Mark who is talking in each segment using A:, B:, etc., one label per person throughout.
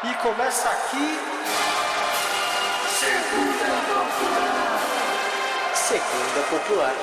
A: E começa aqui... Segunda Popular.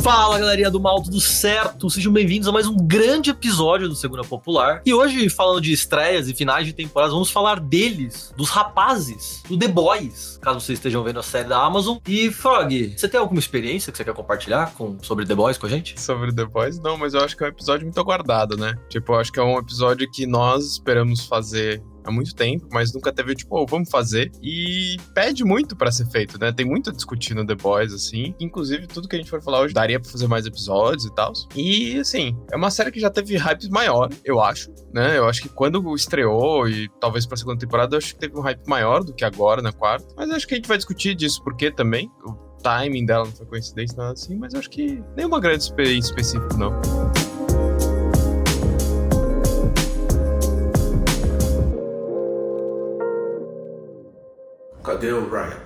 B: Fala, galerinha do mal, tudo certo? Sejam bem-vindos a mais um grande episódio do Segunda Popular. E hoje, falando de estreias e finais de temporadas, vamos falar deles, dos rapazes, do The Boys, caso vocês estejam vendo a série da Amazon. E, Frog, você tem alguma experiência que você quer compartilhar sobre The Boys com a gente?
C: Sobre The Boys? Não, mas eu acho que é um episódio muito aguardado, né? Tipo, eu acho que é um episódio que nós esperamos fazer há muito tempo, mas nunca teve, tipo, vamos fazer. E pede muito pra ser feito, né? Tem muito a discutir no The Boys, assim. Inclusive, tudo que a gente for falar hoje daria pra fazer mais episódios e tal. E, assim, é uma série que já teve hype maior, eu acho, né? Eu acho que quando estreou e talvez pra segunda temporada, eu acho que teve um hype maior do que agora, na quarta. Mas eu acho que a gente vai discutir disso, porque também o timing dela não foi coincidência, nada assim. Mas eu acho que nenhuma grande experiência específica, não.
D: Cadê o Ryan?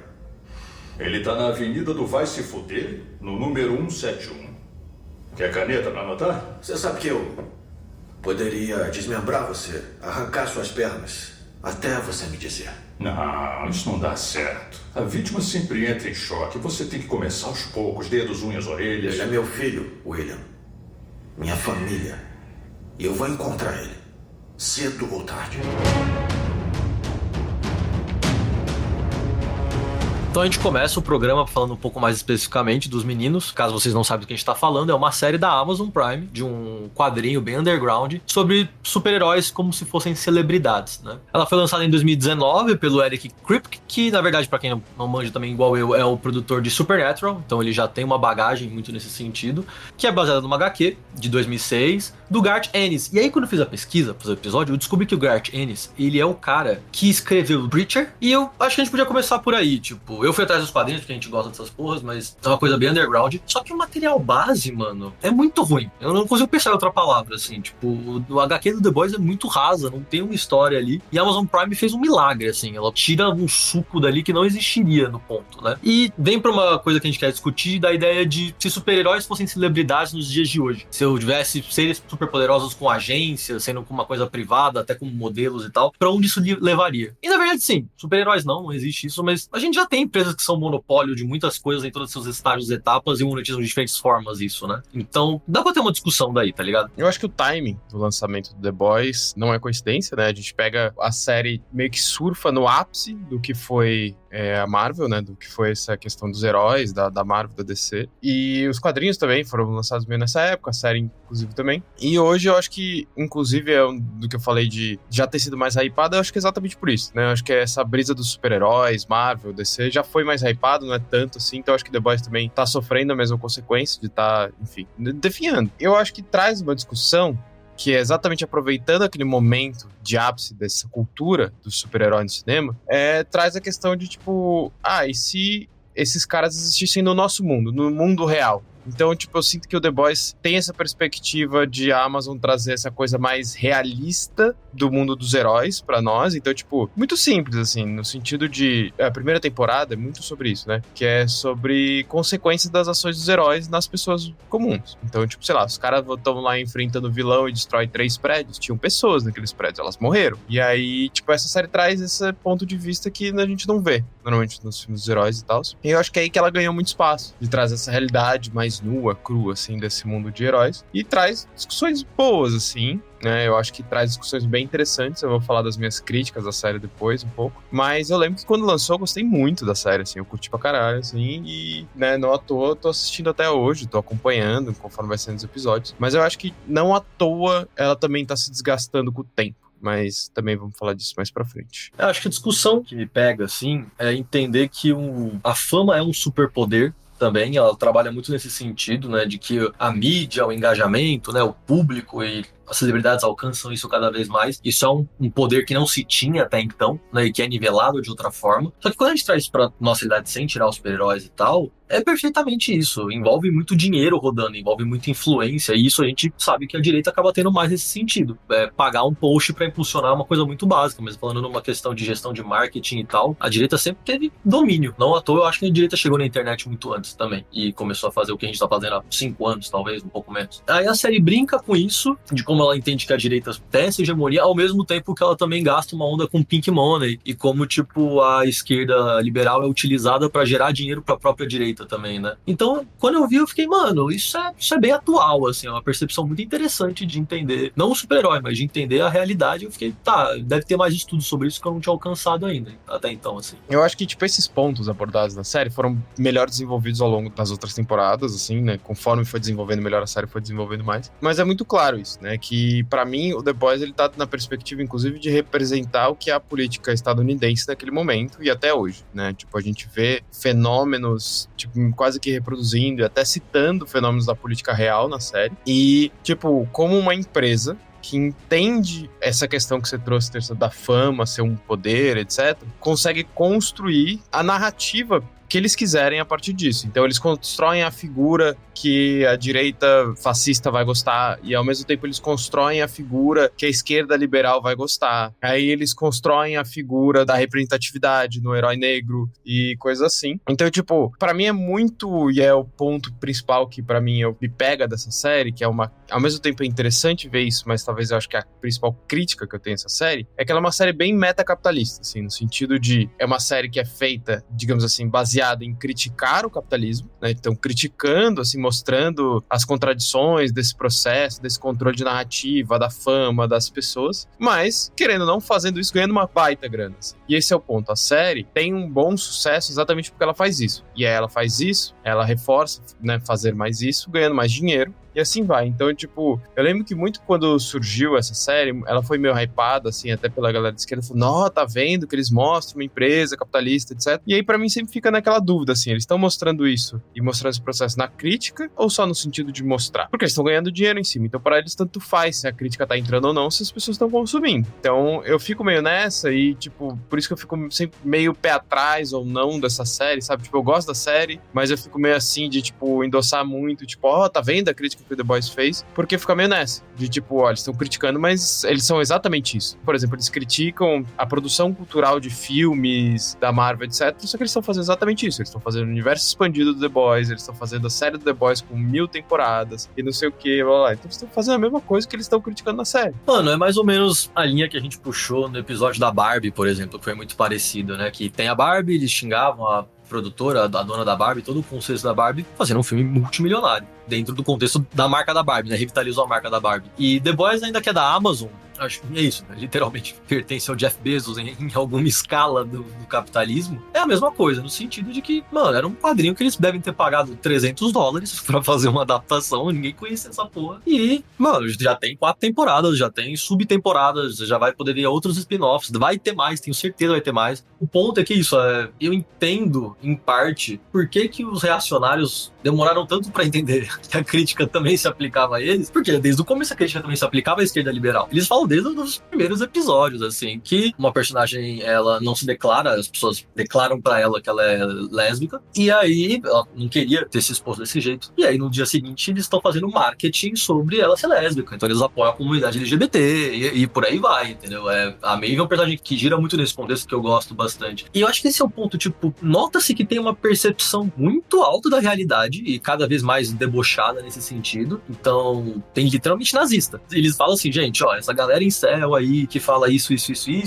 E: Ele tá na avenida do Vai Se Fuder, no número 171. Quer caneta pra anotar?
D: Você sabe que eu poderia desmembrar você, arrancar suas pernas, até você me dizer.
E: Não, isso não dá certo. A vítima sempre entra em choque. Você tem que começar aos poucos, dedos, unhas, orelhas.
D: Ele é meu filho, William. Minha família. E eu vou encontrar ele, cedo ou tarde.
B: Então a gente começa o programa falando um pouco mais especificamente dos meninos. Caso vocês não saibam do que a gente tá falando, é uma série da Amazon Prime, de um quadrinho bem underground, sobre super-heróis como se fossem celebridades, né? Ela foi lançada em 2019 pelo Eric Kripke, que na verdade, pra quem não manja também igual eu, é o produtor de Supernatural, então ele já tem uma bagagem muito nesse sentido, que é baseada numa HQ de 2006, do Garth Ennis. E aí quando eu fiz a pesquisa para o episódio, eu descobri que o Garth Ennis, ele é o cara que escreveu Preacher, e eu acho que a gente podia começar por aí, tipo, eu fui atrás dos quadrinhos, porque a gente gosta dessas porras, mas é uma coisa bem underground. Só que o material base, mano, é muito ruim. Eu não consigo pensar em outra palavra, assim. Tipo, o HQ do The Boys é muito rasa, não tem uma história ali. E a Amazon Prime fez um milagre, assim. Ela tira um suco dali que não existiria no ponto, né? E vem pra uma coisa que a gente quer discutir, da ideia de se super-heróis fossem celebridades nos dias de hoje. Se eu tivesse seres superpoderosos com agências, sendo com uma coisa privada, até com modelos e tal, pra onde isso levaria? E na verdade, sim, super-heróis não existe isso, mas a gente já tem empresas que são monopólio de muitas coisas em todos os seus estágios e etapas e monetizam de diferentes formas isso, né? Então, dá pra ter uma discussão daí, tá ligado?
C: Eu acho que o timing do lançamento do The Boys não é coincidência, né? A gente pega a série meio que surfa no ápice do que foi a Marvel, né? Do que foi essa questão dos heróis, da Marvel, da DC. E os quadrinhos também foram lançados meio nessa época, a série inclusive também. E hoje eu acho que, inclusive, do que eu falei de já ter sido mais hypado, eu acho que é exatamente por isso, né? Eu acho que essa brisa dos super-heróis, Marvel, DC, já foi mais hypado, não é tanto assim. Então eu acho que The Boys também tá sofrendo a mesma consequência de tá, enfim, definhando. Eu acho que traz uma discussão que é exatamente aproveitando aquele momento de ápice dessa cultura do super-herói no cinema, traz a questão de tipo, e se esses caras existissem no nosso mundo, no mundo real? Então, tipo, eu sinto que o The Boys tem essa perspectiva de a Amazon trazer essa coisa mais realista do mundo dos heróis pra nós. Então, tipo, muito simples, assim, no sentido de... A primeira temporada é muito sobre isso, né? Que é sobre consequências das ações dos heróis nas pessoas comuns. Então, tipo, sei lá, os caras estão lá enfrentando o vilão e destrói 3 prédios. Tinham pessoas naqueles prédios, elas morreram. E aí, tipo, essa série traz esse ponto de vista que a gente não vê, normalmente, nos filmes dos heróis e tal. E eu acho que é aí que ela ganhou muito espaço, de trazer essa realidade mais nua, crua, assim, desse mundo de heróis, e traz discussões boas, assim, né? Eu acho que traz discussões bem interessantes. Eu vou falar das minhas críticas da série depois, um pouco, mas eu lembro que quando lançou eu gostei muito da série, assim, eu curti pra caralho, assim, e, né, não à toa, eu tô assistindo até hoje, tô acompanhando conforme vai sendo os episódios, mas eu acho que não à toa ela também tá se desgastando com o tempo. Mas também vamos falar disso mais pra frente.
B: Eu acho que a discussão que me pega, assim, é entender que a fama é um superpoder também. Ela trabalha muito nesse sentido, né, de que a mídia, o engajamento, né, o público e as celebridades alcançam isso cada vez mais. Isso é um poder que não se tinha até então, né, e que é nivelado de outra forma. Só que quando a gente traz isso pra nossa idade sem tirar os super-heróis e tal, É perfeitamente isso. Envolve muito dinheiro rodando, envolve muita influência, e isso a gente sabe que a direita acaba tendo mais nesse sentido. Pagar um post para impulsionar uma coisa muito básica, mas falando numa questão de gestão de marketing e tal, a direita sempre teve domínio. Não à toa, eu acho que a direita chegou na internet muito antes também, e começou a fazer o que a gente tá fazendo há 5 anos, talvez, um pouco menos. Aí a série brinca com isso, de como ela entende que a direita tem essa hegemonia, ao mesmo tempo que ela também gasta uma onda com pink money, e como, tipo, a esquerda liberal é utilizada para gerar dinheiro para a própria direita também, né? Então, quando eu vi, eu fiquei, mano, isso é bem atual, assim, é uma percepção muito interessante de entender, não o super-herói, mas de entender a realidade. Eu fiquei, tá, deve ter mais estudos sobre isso que eu não tinha alcançado ainda, até então, assim.
C: Eu acho que, tipo, esses pontos abordados na série foram melhor desenvolvidos ao longo das outras temporadas, assim, né? Conforme foi desenvolvendo melhor a série, foi desenvolvendo mais. Mas é muito claro isso, né? Que, pra mim, o The Boys, ele tá na perspectiva, inclusive, de representar o que é a política estadunidense naquele momento e até hoje, né? Tipo, a gente vê fenômenos, tipo, quase que reproduzindo e até citando fenômenos da política real na série. E, tipo, como uma empresa que entende essa questão que você trouxe da fama, ser um poder, etc., consegue construir a narrativa que eles quiserem a partir disso. Então eles constroem a figura que a direita fascista vai gostar e ao mesmo tempo eles constroem a figura que a esquerda liberal vai gostar. Aí eles constroem a figura da representatividade no herói negro e coisas assim. Então, tipo, pra mim é muito, e é o ponto principal que pra mim me pega dessa série, que é uma, ao mesmo tempo é interessante ver isso, mas talvez eu acho que a principal crítica que eu tenho nessa série é que ela é uma série bem metacapitalista, assim, no sentido de é uma série que é feita, digamos assim, baseada em criticar o capitalismo, né? Então, criticando, assim, mostrando as contradições desse processo, desse controle de narrativa, da fama, das pessoas, mas, querendo ou não, fazendo isso, ganhando uma baita grana, assim. E esse é o ponto. A série tem um bom sucesso exatamente porque ela faz isso. E aí ela faz isso, ela reforça, né, fazer mais isso, ganhando mais dinheiro, e assim vai. Então, tipo, eu lembro que muito quando surgiu essa série, ela foi meio hypada, assim, até pela galera de esquerda, falou, não, tá vendo que eles mostram uma empresa capitalista, etc. E aí, pra mim, sempre fica naquela dúvida, assim, eles estão mostrando isso e mostrando esse processo na crítica ou só no sentido de mostrar? Porque eles estão ganhando dinheiro em cima, então pra eles tanto faz se a crítica tá entrando ou não, se as pessoas estão consumindo. Então, eu fico meio nessa e, tipo, por isso que eu fico sempre meio pé atrás ou não dessa série, sabe? Tipo, eu gosto da série, mas eu fico meio assim de, tipo, endossar muito, tipo, ó, tá vendo a crítica que o The Boys fez, porque fica meio nessa, de tipo, ó, eles estão criticando, mas eles são exatamente isso. Por exemplo, eles criticam a produção cultural de filmes da Marvel, etc, só que eles estão fazendo exatamente isso, eles estão fazendo o universo expandido do The Boys, eles estão fazendo a série do The Boys com 1000 temporadas, e não sei o que, blá, blá. Então eles estão fazendo a mesma coisa que eles estão criticando na série.
B: Mano, é mais ou menos a linha que a gente puxou no episódio da Barbie, por exemplo, que foi muito parecido, né, que tem a Barbie, eles xingavam a produtora, a dona da Barbie, todo o conceito da Barbie, fazendo um filme multimilionário, dentro do contexto da marca da Barbie, né? Revitalizou a marca da Barbie. E The Boys, ainda que é da Amazon, acho que é isso, né? Literalmente pertence ao Jeff Bezos em alguma escala do capitalismo. É a mesma coisa, no sentido de que, mano, era um quadrinho que eles devem ter pagado $300 pra fazer uma adaptação, ninguém conhecia essa porra. E, mano, já tem 4 temporadas, já tem subtemporadas, já vai poder ver outros spin-offs, vai ter mais, tenho certeza vai ter mais. O ponto é que isso, eu entendo, em parte, por que os reacionários demoraram tanto pra entender que a crítica também se aplicava a eles, porque desde o começo a crítica também se aplicava à esquerda liberal. Eles falam desde os primeiros episódios, assim, que uma personagem, ela não se declara, as pessoas declaram pra ela que ela é lésbica, e aí ela não queria ter se exposto desse jeito. E aí no dia seguinte eles estão fazendo marketing sobre ela ser lésbica, então eles apoiam a comunidade LGBT e por aí vai, entendeu? A Maeve é um personagem que gira muito nesse contexto que eu gosto bastante. E eu acho que esse é o ponto, tipo, nota-se que tem uma percepção muito alta da realidade e cada vez mais debochada nesse sentido. Então, tem literalmente nazista. Eles falam assim, gente, ó, essa galera em céu aí que fala isso,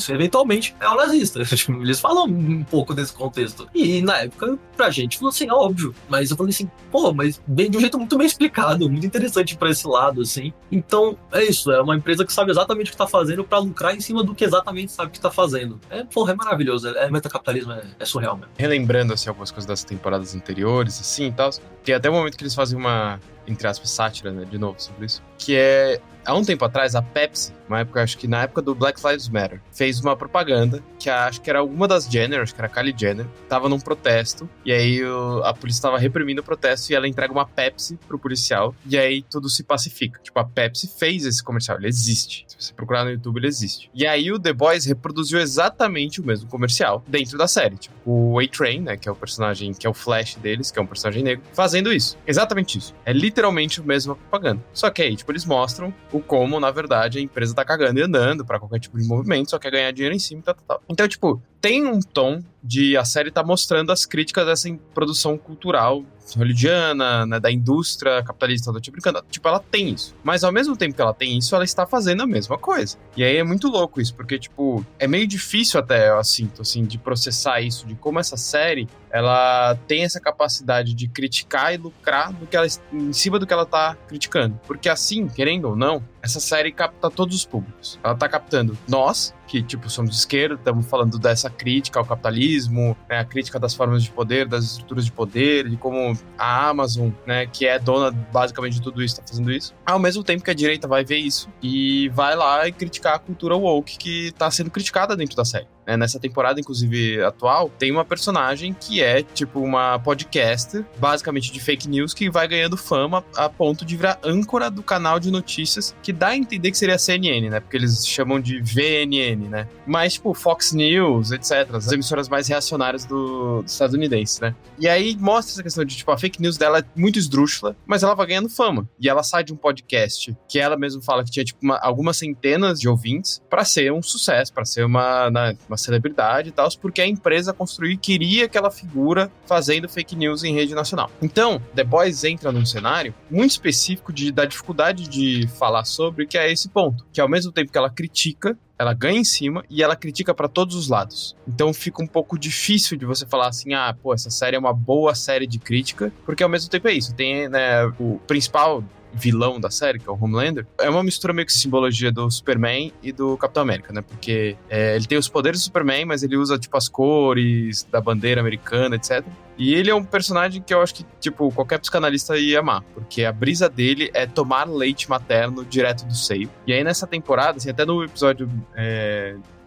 B: eventualmente é um nazista. Eles falam um pouco desse contexto. E na época, pra gente, falou assim, óbvio. Mas eu falei assim, pô, mas bem de um jeito muito bem explicado, muito interessante pra esse lado, assim. Então, é isso, é uma empresa que sabe exatamente o que tá fazendo pra lucrar em cima do que exatamente sabe o que tá fazendo. Porra, é maravilhoso, metacapitalismo, é surreal mesmo.
C: Relembrando, assim, algumas coisas das temporadas anteriores, assim, e tal, tem até o momento que eles fazem uma, entre aspas, sátira, né, de novo, sobre isso, que é há um tempo atrás, a Pepsi, acho que na época do Black Lives Matter, fez uma propaganda que acho que era alguma das Jenner, acho que era a Kylie Jenner, tava num protesto, e aí a polícia tava reprimindo o protesto e ela entrega uma Pepsi pro policial, e aí tudo se pacifica. Tipo, a Pepsi fez esse comercial, ele existe. Se você procurar no YouTube, ele existe. E aí o The Boys reproduziu exatamente o mesmo comercial dentro da série. Tipo, o A-Train, né, que é o personagem, que é o Flash deles, que é um personagem negro, fazendo isso. Exatamente isso. É literalmente a mesma propaganda. Só que aí, tipo, eles mostram o como, na verdade, a empresa tá cagando e andando pra qualquer tipo de movimento, só quer ganhar dinheiro em cima e tal. Então, tipo, tem um tom de a série tá mostrando as críticas dessa produção cultural hollywoodiana, né, da indústria capitalista, do tipo, brincando. Tipo, ela tem isso. Mas ao mesmo tempo que ela tem isso, ela está fazendo a mesma coisa. E aí é muito louco isso, porque, tipo, é meio difícil até, eu sinto, assim, de processar isso, de como essa série, ela tem essa capacidade de criticar e lucrar do que ela, em cima do que ela tá criticando. Porque assim, querendo ou não, essa série capta todos os públicos. Ela tá captando nós, que, tipo, somos de esquerda, estamos falando dessa crítica ao capitalismo, né, a crítica das formas de poder, das estruturas de poder, de como a Amazon, né, que é dona basicamente de tudo isso, tá fazendo isso. Ao mesmo tempo que a direita vai ver isso e vai lá e criticar a cultura woke que tá sendo criticada dentro da série. Nessa temporada, inclusive, atual, tem uma personagem que é, tipo, uma podcaster, basicamente de fake news, que vai ganhando fama a ponto de virar âncora do canal de notícias, que dá a entender que seria a CNN, né? Porque eles chamam de VNN, né? Mas, tipo, Fox News, etc. As emissoras mais reacionárias do estadunidense, né? E aí mostra essa questão de, tipo, a fake news dela é muito esdrúxula, mas ela vai ganhando fama. E ela sai de um podcast que ela mesma fala que tinha, tipo, algumas centenas de ouvintes pra ser um sucesso, pra ser uma celebridade e tal, porque a empresa construiu e queria aquela figura fazendo fake news em rede nacional. Então, The Boys entra num cenário muito específico da dificuldade de falar sobre, que é esse ponto, que ao mesmo tempo que ela critica, ela ganha em cima e ela critica pra todos os lados. Então fica um pouco difícil de você falar assim, essa série é uma boa série de crítica, porque ao mesmo tempo é isso, tem, né, o principal vilão da série, que é o Homelander, é uma mistura meio que simbologia do Superman e do Capitão América, né? Porque ele tem os poderes do Superman, mas ele usa, tipo, as cores da bandeira americana, etc. E ele é um personagem que eu acho que, tipo, qualquer psicanalista ia amar, porque a brisa dele é tomar leite materno direto do seio. E aí nessa temporada, assim, até no episódio...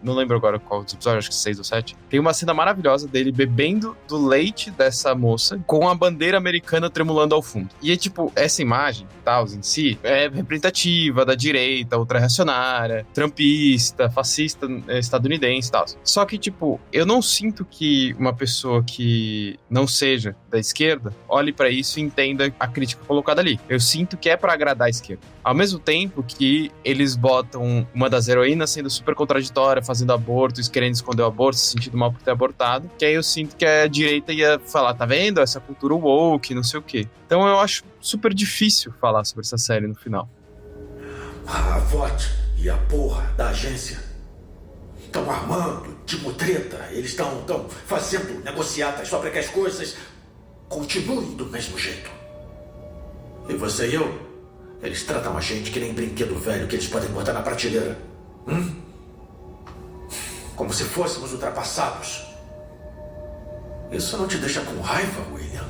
C: não lembro agora qual episódio, acho que 6 ou 7, tem uma cena maravilhosa dele bebendo do leite dessa moça com a bandeira americana tremulando ao fundo. E é tipo, essa imagem, tal, em si, é representativa da direita, ultra-reacionária, trumpista, fascista estadunidense e tal. Só que, tipo, eu não sinto que uma pessoa que não seja da esquerda olhe pra isso e entenda a crítica colocada ali. Eu sinto que é pra agradar a esquerda. Ao mesmo tempo que eles botam uma das heroínas sendo super contraditória, fazendo aborto, querendo esconder o aborto, se sentindo mal por ter abortado, que aí eu sinto que a direita ia falar, tá vendo? Essa cultura woke, não sei o quê. Então eu acho super difícil falar sobre essa série no final.
D: A VOT e a porra da agência estão armando, tipo treta, eles estão fazendo negociatas só para que as coisas continuem do mesmo jeito. E você e eu, eles tratam a gente que nem brinquedo velho que eles podem botar na prateleira. Como se fôssemos ultrapassados. Isso não te deixa com raiva, William?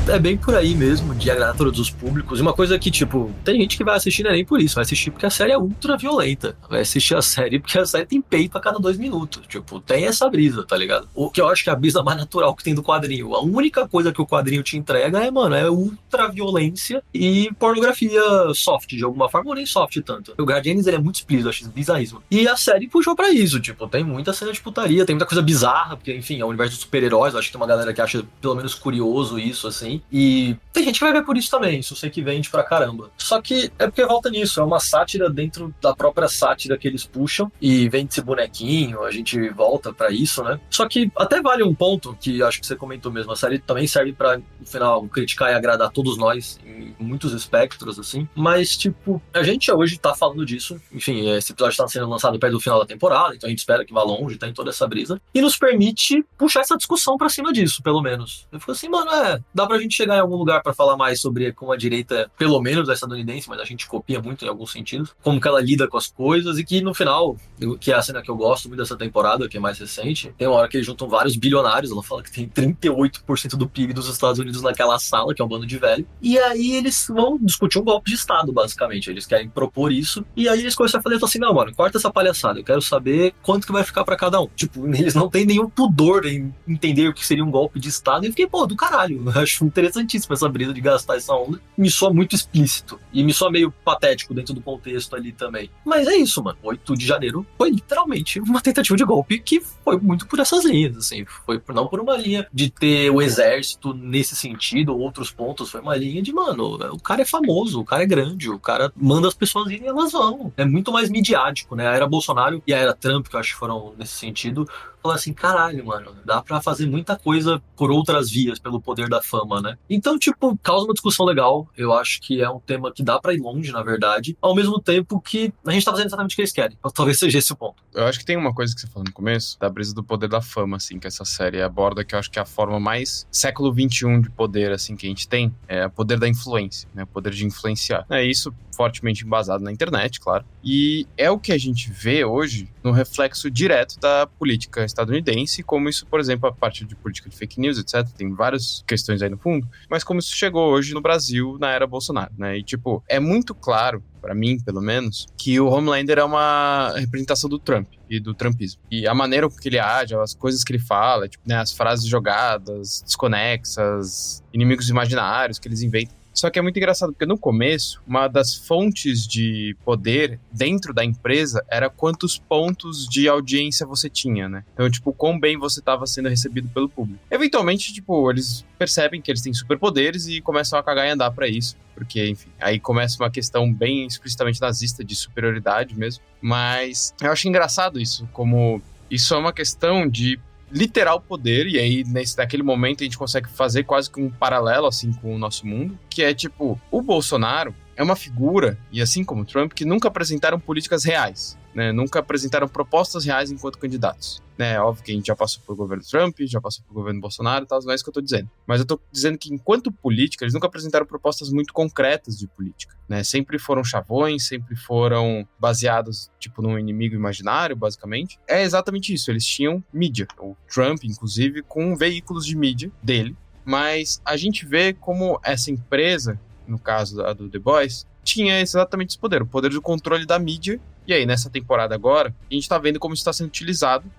B: É bem por aí mesmo, de agradar todos os públicos. E uma coisa que, tipo, tem gente que vai assistir não é nem por isso, vai assistir porque a série é ultra violenta. Vai assistir a série porque a série tem peito a cada 2 minutos. Tipo, tem essa brisa, tá ligado? O que eu acho que é a brisa mais natural que tem do quadrinho. A única coisa que o quadrinho te entrega é ultra violência e pornografia soft, de alguma forma, ou nem soft tanto. O Guardianes, ele é muito explícito, eu acho isso bizarríssimo. E a série puxou pra isso, tipo, tem muita cena de putaria, tem muita coisa bizarra, porque, enfim, é o universo dos super-heróis, eu acho que tem uma galera que acha, pelo menos, curioso isso, assim. E tem gente que vai ver por isso também, isso eu sei que vende pra caramba. Só que é porque volta nisso, é uma sátira dentro da própria sátira que eles puxam, e vende esse bonequinho, a gente volta pra isso, né? Só que até vale um ponto, que acho que você comentou mesmo, a série também serve pra, no final, criticar e agradar todos nós, em muitos espectros, assim. Mas, tipo, a gente hoje tá falando disso, enfim, esse episódio tá sendo lançado perto do final da temporada, então a gente espera que vá longe, tá em toda essa brisa, e nos permite puxar essa discussão pra cima disso, pelo menos. Eu fico assim, mano, dá pra gente gente chegar em algum lugar pra falar mais sobre como a direita, pelo menos a estadunidense, mas a gente copia muito em alguns sentidos, como que ela lida com as coisas, e que no final, que é a cena que eu gosto muito dessa temporada, que é mais recente, tem uma hora que eles juntam vários bilionários, ela fala que tem 38% do PIB dos Estados Unidos naquela sala, que é um bando de velho, e aí eles vão discutir um golpe de Estado, basicamente, eles querem propor isso, e aí eles começam a falar assim, não, mano, corta essa palhaçada, eu quero saber quanto que vai ficar pra cada um. Tipo, eles não têm nenhum pudor em entender o que seria um golpe de Estado, e eu fiquei, pô, do caralho, eu acho interessantíssimo essa brisa de gastar essa onda, me soa muito explícito, e me soa meio patético dentro do contexto ali também. Mas é isso, mano, 8 de janeiro foi literalmente uma tentativa de golpe que foi muito por essas linhas, assim, foi não por uma linha de ter o exército nesse sentido, outros pontos, foi uma linha de, mano, o cara é famoso, o cara é grande, o cara manda as pessoas irem e elas vão. É muito mais midiático, né? A era Bolsonaro e a era Trump, que eu acho que foram nesse sentido, falar assim, caralho, mano, dá pra fazer muita coisa por outras vias, pelo poder da fama, né? Então, tipo, causa uma discussão legal, eu acho que é um tema que dá pra ir longe, na verdade, ao mesmo tempo que a gente tá fazendo exatamente o que eles querem. Talvez seja esse o ponto.
C: Eu acho que tem uma coisa que você falou no começo, da brisa do poder da fama, assim, que essa série aborda, que eu acho que é a forma mais século XXI de poder, assim, que a gente tem, é o poder da influência, né? O poder de influenciar. É isso fortemente embasado na internet, claro. E é o que a gente vê hoje no reflexo direto da política estadunidense, como isso, por exemplo, a parte de política de fake news, etc. Tem várias questões aí no fundo, mas como isso chegou hoje no Brasil na era Bolsonaro, né? E, tipo, é muito claro, pra mim, pelo menos, que o Homelander é uma representação do Trump e do trumpismo. E a maneira com que ele age, as coisas que ele fala, tipo, né, as frases jogadas, desconexas, inimigos imaginários que eles inventam. Só que é muito engraçado, porque no começo, uma das fontes de poder dentro da empresa era quantos pontos de audiência você tinha, né? Então, tipo, quão bem você estava sendo recebido pelo público. Eventualmente, tipo, eles percebem que eles têm superpoderes e começam a cagar e andar pra isso. Porque, enfim, aí começa uma questão bem explicitamente nazista, de superioridade mesmo. Mas eu acho engraçado isso, como isso é uma questão de literal poder, e aí naquele momento a gente consegue fazer quase que um paralelo assim com o nosso mundo, que é tipo, o Bolsonaro é uma figura, e assim como o Trump, que nunca apresentaram políticas reais, né? Nunca apresentaram propostas reais enquanto candidatos. Né? Óbvio que a gente já passou por governo Trump, já passou por governo Bolsonaro e tal, não é isso que eu tô dizendo. Mas eu tô dizendo que enquanto política, eles nunca apresentaram propostas muito concretas de política, né? Sempre foram chavões, sempre foram baseados, tipo, num inimigo imaginário, basicamente. É exatamente isso, eles tinham mídia. O Trump, inclusive, com veículos de mídia dele. Mas a gente vê como essa empresa, no caso do The Boys, tinha exatamente esse poder, o poder do controle da mídia. E aí, nessa temporada agora, a gente tá vendo como isso está sendo utilizado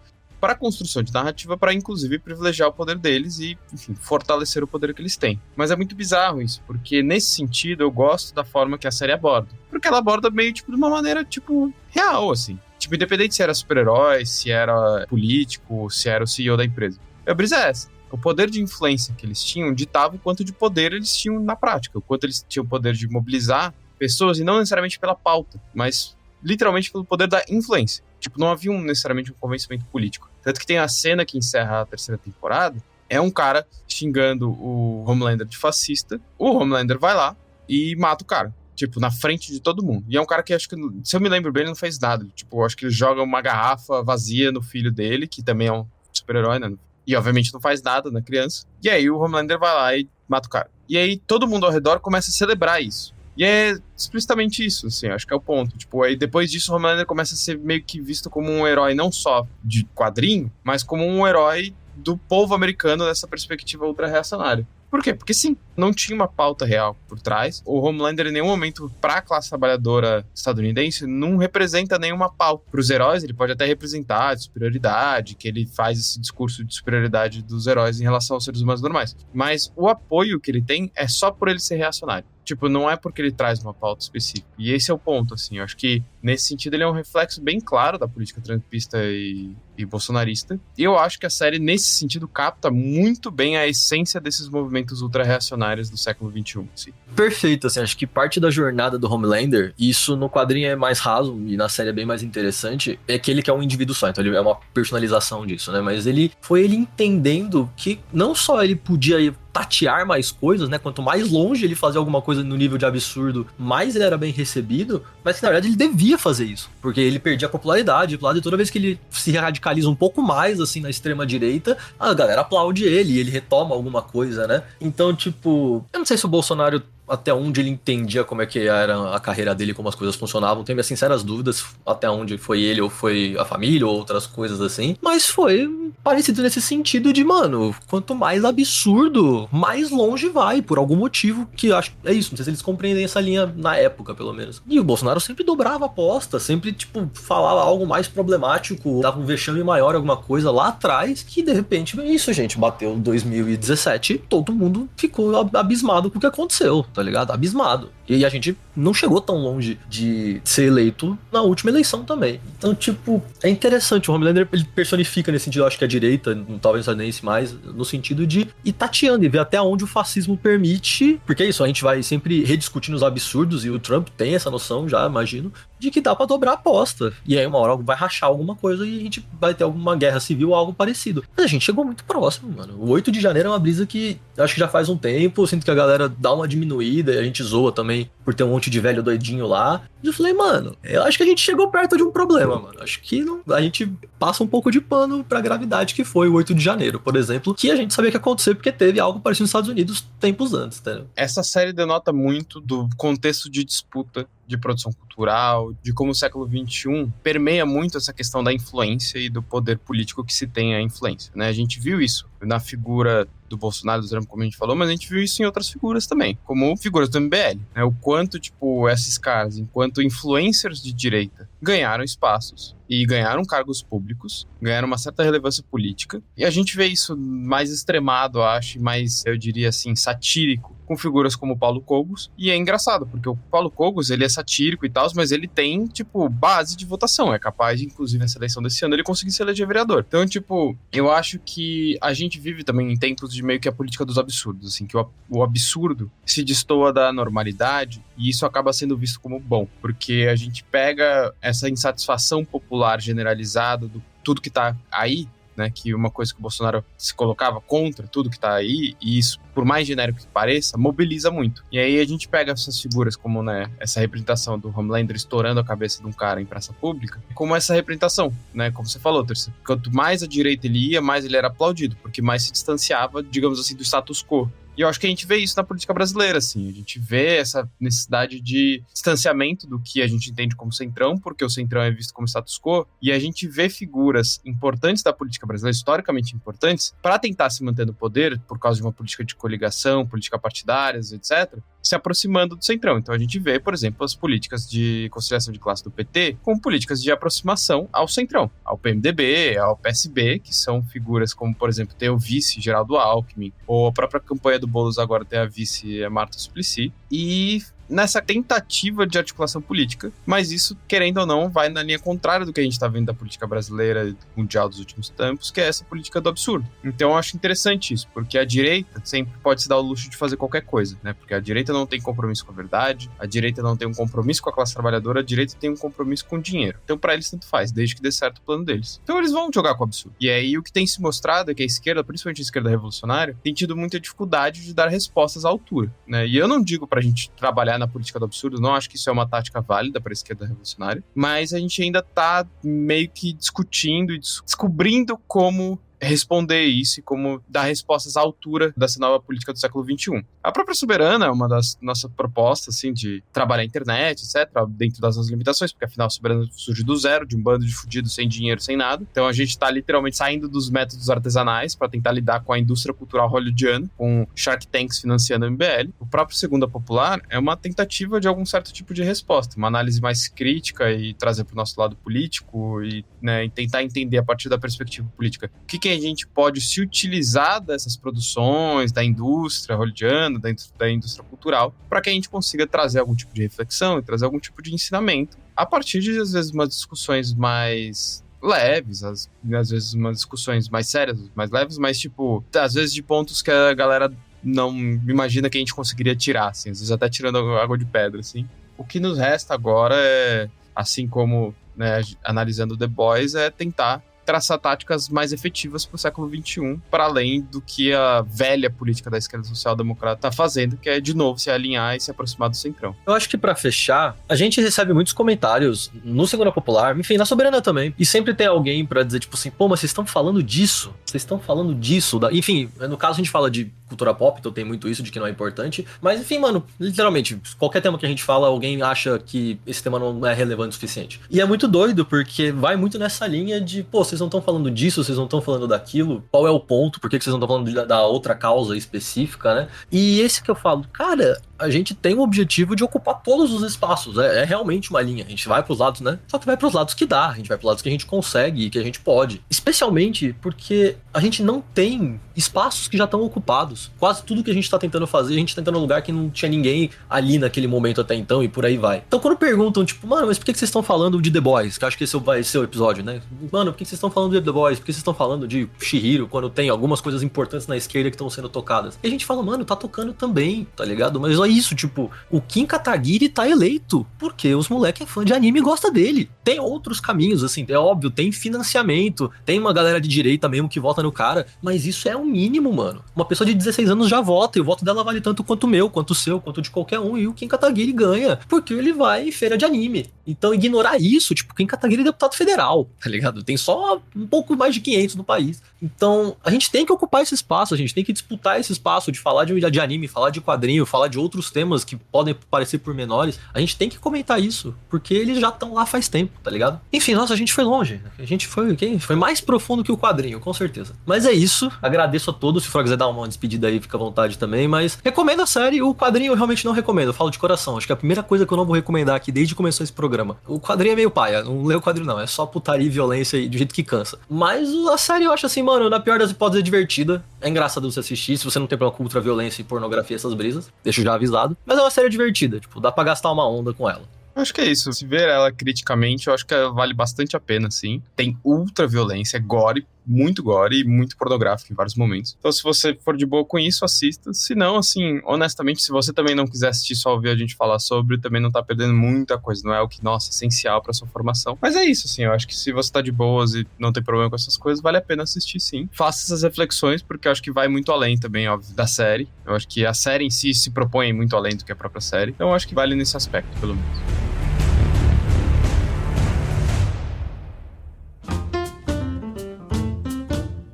C: para a construção de narrativa, para inclusive privilegiar o poder deles e, enfim, fortalecer o poder que eles têm. Mas é muito bizarro isso, porque nesse sentido eu gosto da forma que a série aborda. Porque ela aborda meio, tipo, de uma maneira, tipo, real, assim. Tipo, independente se era super-herói, se era político, se era o CEO da empresa. A brisa é essa. O poder de influência que eles tinham ditava o quanto de poder eles tinham na prática, o quanto eles tinham o poder de mobilizar pessoas, e não necessariamente pela pauta, mas literalmente pelo poder da influência. Tipo, não havia necessariamente um convencimento político. Tanto que tem a cena que encerra a terceira temporada, é um cara xingando o Homelander de fascista, o Homelander vai lá e mata o cara. Tipo, na frente de todo mundo. E é um cara que, acho que, se eu me lembro bem, ele não fez nada. Tipo, acho que ele joga uma garrafa vazia no filho dele, que também é um super-herói, né? E, obviamente, não faz nada na criança. E aí, o Homelander vai lá e mata o cara. E aí, todo mundo ao redor começa a celebrar isso. E é explicitamente isso, assim, acho que é o ponto. Tipo, aí depois disso, o Homelander começa a ser meio que visto como um herói não só de quadrinho, mas como um herói do povo americano nessa perspectiva ultra-reacionária. Por quê? Porque sim, não tinha uma pauta real por trás. O Homelander, em nenhum momento, para a classe trabalhadora estadunidense, não representa nenhuma pauta. Para os heróis, ele pode até representar de superioridade, que ele faz esse discurso de superioridade dos heróis em relação aos seres humanos normais. Mas o apoio que ele tem é só por ele ser reacionário. Tipo, não é porque ele traz uma pauta específica. E esse é o ponto, assim. Eu acho que, nesse sentido, ele é um reflexo bem claro da política trumpista e bolsonarista. E eu acho que a série, nesse sentido, capta muito bem a essência desses movimentos ultra-reacionários do século XXI. Assim.
B: Perfeito, assim. Acho que parte da jornada do Homelander, isso no quadrinho é mais raso e na série é bem mais interessante, é que ele é um indivíduo só. Então ele é uma personalização disso, né? Mas foi ele entendendo que não só ele podia tatear mais coisas, né? Quanto mais longe ele fazia alguma coisa no nível de absurdo, mais ele era bem recebido, mas que na verdade ele devia fazer isso, porque ele perdia a popularidade, e toda vez que ele se radicaliza um pouco mais, assim, na extrema-direita, a galera aplaude ele, e ele retoma alguma coisa, né? Então, tipo, eu não sei se o Bolsonaro, até onde ele entendia como é que era a carreira dele, como as coisas funcionavam. Tenho minhas sinceras dúvidas até onde foi ele ou foi a família ou outras coisas assim. Mas foi parecido nesse sentido de, mano, quanto mais absurdo, mais longe vai, por algum motivo que eu acho... É isso, não sei se eles compreendem essa linha na época, pelo menos. E o Bolsonaro sempre dobrava a aposta, sempre, tipo, falava algo mais problemático, dava um vexame maior, alguma coisa lá atrás, que de repente, é isso, gente, bateu 2017, todo mundo ficou abismado com o que aconteceu, tá ligado? Abismado. E a gente não chegou tão longe de ser eleito na última eleição também. Então, tipo, é interessante. O Homelander, ele personifica nesse sentido, eu acho que a direita, talvez nem esse mais, no sentido de ir tateando e ver até onde o fascismo permite. Porque é isso, a gente vai sempre rediscutindo os absurdos e o Trump tem essa noção já, imagino, de que dá pra dobrar a aposta. E aí uma hora vai rachar alguma coisa e a gente vai ter alguma guerra civil ou algo parecido. Mas a gente chegou muito próximo, mano. O 8 de janeiro é uma brisa que eu acho que já faz um tempo, eu sinto que a galera dá uma diminuída e a gente zoa também por ter um monte de velho doidinho lá. E eu falei, mano, eu acho que a gente chegou perto de um problema, mano. Acho que a gente passa um pouco de pano pra gravidade que foi o 8 de janeiro, por exemplo, que a gente sabia que ia acontecer porque teve algo parecido nos Estados Unidos tempos antes, entendeu?
C: Essa série denota muito do contexto de disputa de produção cultural, de como o século XXI permeia muito essa questão da influência e do poder político que se tem a influência, né? A gente viu isso na figura do Bolsonaro, do Trump, como a gente falou, mas a gente viu isso em outras figuras também, como figuras do MBL, né? O quanto, tipo, esses caras, enquanto influencers de direita, ganharam espaços e ganharam cargos públicos, ganharam uma certa relevância política, e a gente vê isso mais extremado, acho, e mais, eu diria assim, satírico, com figuras como o Paulo Cogos, e é engraçado, porque o Paulo Cogos, ele é satírico e tal, mas ele tem, tipo, base de votação, é capaz de, inclusive, nessa eleição desse ano, ele conseguir se eleger vereador. Então, tipo, eu acho que a gente vive também em tempos de meio que a política dos absurdos, assim, que o absurdo se destoa da normalidade, e isso acaba sendo visto como bom, porque a gente pega essa insatisfação popular generalizada do tudo que tá aí, né, que uma coisa que o Bolsonaro se colocava contra tudo que tá aí, e isso, por mais genérico que pareça, mobiliza muito. E aí a gente pega essas figuras como, né, essa representação do Homelander estourando a cabeça de um cara em praça pública, como essa representação, né, como você falou, Terça. Quanto mais à direita ele ia, mais ele era aplaudido, porque mais se distanciava, digamos assim, do status quo. E eu acho que a gente vê isso na política brasileira, assim. A gente vê essa necessidade de distanciamento do que a gente entende como centrão, porque o centrão é visto como status quo, e a gente vê figuras importantes da política brasileira, historicamente importantes, para tentar se manter no poder, por causa de uma política de coligação, política partidárias, etc., se aproximando do centrão. Então a gente vê, por exemplo, as políticas de conciliação de classe do PT como políticas de aproximação ao centrão, ao PMDB, ao PSB, que são figuras como, por exemplo, tem o vice Geraldo Alckmin, ou a própria campanha do Boulos agora tem a vice Marta Suplicy, e nessa tentativa de articulação política, mas isso, querendo ou não, vai na linha contrária do que a gente está vendo da política brasileira e mundial dos últimos tempos, que é essa política do absurdo. Então eu acho interessante isso, porque a direita sempre pode se dar o luxo de fazer qualquer coisa, né? Porque a direita não tem compromisso com a verdade, a direita não tem um compromisso com a classe trabalhadora, a direita tem um compromisso com o dinheiro. Então pra eles tanto faz, desde que dê certo o plano deles. Então eles vão jogar com o absurdo. E aí o que tem se mostrado é que a esquerda, principalmente a esquerda revolucionária, tem tido muita dificuldade de dar respostas à altura, né? E eu não digo pra gente trabalhar na política do absurdo, não acho que isso é uma tática válida para a esquerda revolucionária, mas a gente ainda tá meio que discutindo e descobrindo como responder isso e como dar respostas à altura dessa nova política do século XXI. A própria Soberana é uma das nossas propostas, assim, de trabalhar a internet, etc., dentro das nossas limitações, porque afinal a Soberana surge do zero, de um bando de fudidos sem dinheiro, sem nada. Então a gente tá literalmente saindo dos métodos artesanais para tentar lidar com a indústria cultural hollywoodiana, com Shark Tanks financiando a MBL. O próprio Segunda Popular é uma tentativa de algum certo tipo de resposta, uma análise mais crítica e trazer para o nosso lado político e, né, e tentar entender a partir da perspectiva política o que a gente pode se utilizar dessas produções, da indústria hollywoodiana, da indústria cultural, para que a gente consiga trazer algum tipo de reflexão e trazer algum tipo de ensinamento, a partir de, às vezes, umas discussões mais leves, às vezes umas discussões mais sérias, mais leves, mas, tipo, às vezes de pontos que a galera não imagina que a gente conseguiria tirar, assim, às vezes até tirando água de pedra, assim. O que nos resta agora é, assim como, né, analisando The Boys, é tentar traçar táticas mais efetivas pro século XXI, para além do que a velha política da esquerda social-democrata tá fazendo, que é, de novo, se alinhar e se aproximar do centrão.
B: Eu acho que pra fechar, a gente recebe muitos comentários no Segunda Popular, enfim, na Soberana também, e sempre tem alguém pra dizer, tipo assim, pô, mas vocês estão falando disso? Vocês estão falando disso? Enfim, no caso a gente fala de cultura pop, então tem muito isso de que não é importante, mas enfim, mano, literalmente, qualquer tema que a gente fala, alguém acha que esse tema não é relevante o suficiente. E é muito doido, porque vai muito nessa linha de, pô, vocês não estão falando disso, vocês não estão falando daquilo, qual é o ponto, por que vocês não estão falando da outra causa específica, né? E esse que eu falo, cara, a gente tem o objetivo de ocupar todos os espaços, é realmente uma linha, a gente vai pros lados, né? Só que vai pros lados que dá, a gente vai pros lados que a gente consegue e que a gente pode. Especialmente porque a gente não tem espaços que já estão ocupados. Quase tudo que a gente tá tentando fazer, a gente tá tentando num lugar que não tinha ninguém ali naquele momento até então e por aí vai. Então quando perguntam, tipo, mano, mas por que vocês estão falando de The Boys? Que eu acho que esse vai ser o episódio, né? Mano, por que vocês estão falando de The Boys? Por que vocês estão falando de Chihiro quando tem algumas coisas importantes na esquerda que estão sendo tocadas? E a gente fala, mano, tá tocando também, tá ligado? Mas é isso, tipo, o Kim Kataguiri tá eleito porque os moleques é fã de anime e gosta dele. Tem outros caminhos, assim, é óbvio, tem financiamento, tem uma galera de direita mesmo que vota no cara, mas isso é o mínimo, mano. Uma pessoa de 16 anos já vota, e o voto dela vale tanto quanto o meu, quanto o seu, quanto de qualquer um, e o Kim Kataguiri ganha, porque ele vai em feira de anime. Então ignorar isso, tipo, Kim Kataguiri é deputado federal, tá ligado? Tem só um pouco mais de 500 no país. Então a gente tem que ocupar esse espaço, a gente tem que disputar esse espaço de falar de anime, falar de quadrinho, falar de outros temas que podem parecer pormenores. A gente tem que comentar isso, porque eles já estão lá faz tempo, tá ligado? Enfim, nossa, a gente foi longe. A gente foi mais profundo que o quadrinho, com certeza. Mas é isso, agradeço a todos. Se for quiser dar uma despedida aí, fica à vontade também, mas recomendo a série. O quadrinho eu realmente não recomendo, eu falo de coração. Acho que é a primeira coisa que eu não vou recomendar aqui desde que começou esse programa. O quadrinho é meio paia, não lê o quadrinho não, é só putaria e violência e do jeito que cansa. Mas a série eu acho assim, mano, na pior das hipóteses é divertida, é engraçado você assistir, se você não tem problema com ultraviolência e pornografia, essas brisas, deixo já avisado. Mas é uma série divertida, tipo, dá pra gastar uma onda com ela.
C: Eu acho que é isso. Se ver ela criticamente, eu acho que ela vale bastante a pena, sim. Tem ultra violência, gore, muito gore e muito pornográfico em vários momentos. Então, se você for de boa com isso, assista. Se não, assim, honestamente, se você também não quiser assistir só ouvir a gente falar sobre, também não tá perdendo muita coisa. Não é o que, nossa, essencial pra sua formação. Mas é isso, assim, eu acho que se você tá de boas e não tem problema com essas coisas, vale a pena assistir, sim. Faça essas reflexões, porque eu acho que vai muito além também, óbvio, da série. Eu acho que a série em si se propõe muito além do que a própria série. Então, eu acho que vale nesse aspecto, pelo menos.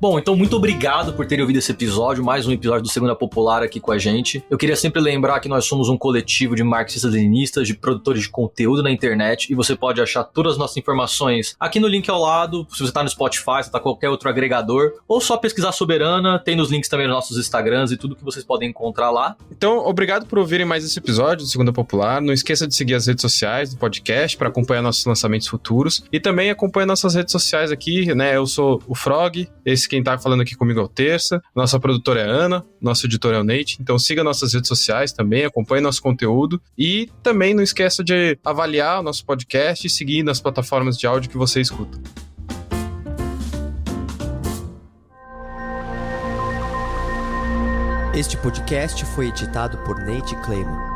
B: Bom, então muito obrigado por terem ouvido esse episódio, mais um episódio do Segunda Popular aqui com a gente. Eu queria sempre lembrar que nós somos um coletivo de marxistas-leninistas, de produtores de conteúdo na internet, e você pode achar todas as nossas informações aqui no link ao lado, se você tá no Spotify, se tá qualquer outro agregador, ou só pesquisar Soberana, tem nos links também nos nossos Instagrams e tudo que vocês podem encontrar lá.
C: Então, obrigado por ouvirem mais esse episódio do Segunda Popular. Não esqueça de seguir as redes sociais do podcast para acompanhar nossos lançamentos futuros, e também acompanha nossas redes sociais aqui, né? Eu sou o Frog, quem tá falando aqui comigo é o Terça, nossa produtora é a Ana, nosso editor é o Nate, então siga nossas redes sociais também, acompanhe nosso conteúdo e também não esqueça de avaliar o nosso podcast e seguir nas plataformas de áudio que você escuta.
F: Este podcast foi editado por Nate Clayman.